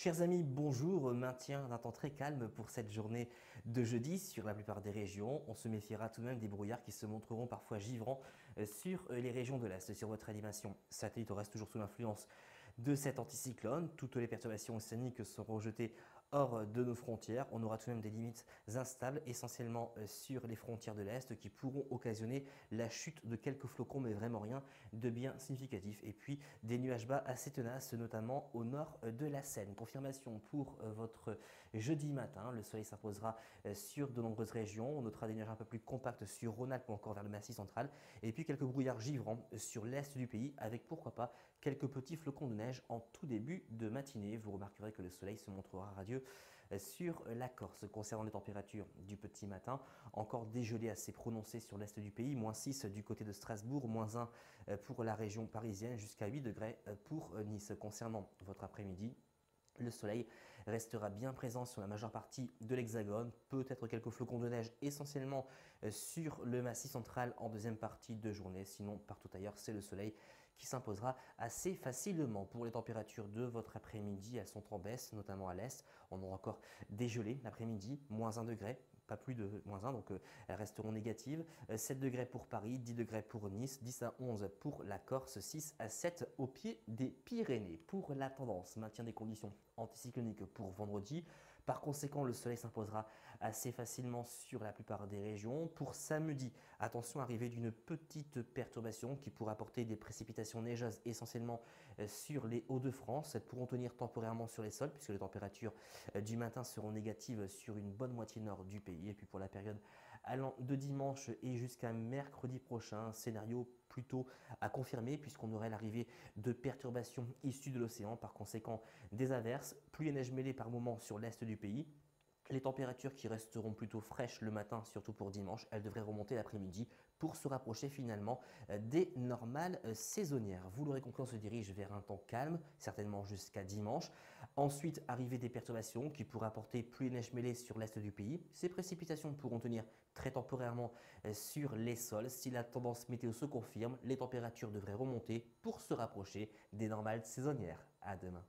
Chers amis, bonjour. Maintien d'un temps très calme pour cette journée de jeudi sur la plupart des régions. On se méfiera tout de même des brouillards qui se montreront parfois givrants sur les régions de l'Est. Sur votre animation satellite, on reste toujours sous l'influence de cet anticyclone. Toutes les perturbations océaniques seront rejetées hors de nos frontières. On aura tout de même des limites instables, essentiellement sur les frontières de l'Est, qui pourront occasionner la chute de quelques flocons, mais vraiment rien de bien significatif. Et puis des nuages bas assez tenaces, notamment au nord de la Seine. Confirmation pour votre jeudi matin. Le soleil s'imposera sur de nombreuses régions. On notera des nuages un peu plus compacts sur Rhône-Alpes ou encore vers le Massif central. Et puis quelques brouillards givrants sur l'est du pays, avec pourquoi pas quelques petits flocons de neige en tout début de matinée. Vous remarquerez que le soleil se montrera radieux sur la Corse. Concernant les températures du petit matin, encore des gelées assez prononcées sur l'est du pays, -6 du côté de Strasbourg, -1 pour la région parisienne, jusqu'à 8 degrés pour Nice. Concernant votre après-midi, le soleil restera bien présent sur la majeure partie de l'Hexagone, peut-être quelques flocons de neige essentiellement sur le Massif central en deuxième partie de journée. Sinon, partout ailleurs, c'est le soleil qui s'imposera assez facilement. Pour les températures de votre après-midi, elles sont en baisse, notamment à l'est. On aura encore des gelées l'après-midi, -1 degré, pas plus de -1, donc elles resteront négatives. 7 degrés pour Paris, 10 degrés pour Nice, 10 à 11 pour la Corse, 6 à 7 au pied des Pyrénées. Pour la tendance, maintien des conditions anticycloniques pour vendredi. Par conséquent, le soleil s'imposera assez facilement sur la plupart des régions. Pour samedi, attention, arrivée d'une petite perturbation qui pourra apporter des précipitations neigeuses essentiellement sur les Hauts-de-France. Elles pourront tenir temporairement sur les sols puisque les températures du matin seront négatives sur une bonne moitié nord du pays. Et puis pour la période allant de dimanche et jusqu'à mercredi prochain, scénario plutôt à confirmer puisqu'on aurait l'arrivée de perturbations issues de l'océan, par conséquent des averses, pluie et neige mêlée par moments sur l'est du pays. Les températures qui resteront plutôt fraîches le matin, surtout pour dimanche, elles devraient remonter l'après-midi pour se rapprocher finalement des normales saisonnières. Vous l'aurez compris, on se dirige vers un temps calme, certainement jusqu'à dimanche. Ensuite, arrivée des perturbations qui pourraient apporter pluie et neige mêlée sur l'est du pays. Ces précipitations pourront tenir très temporairement sur les sols. Si la tendance météo se confirme, les températures devraient remonter pour se rapprocher des normales saisonnières. À demain.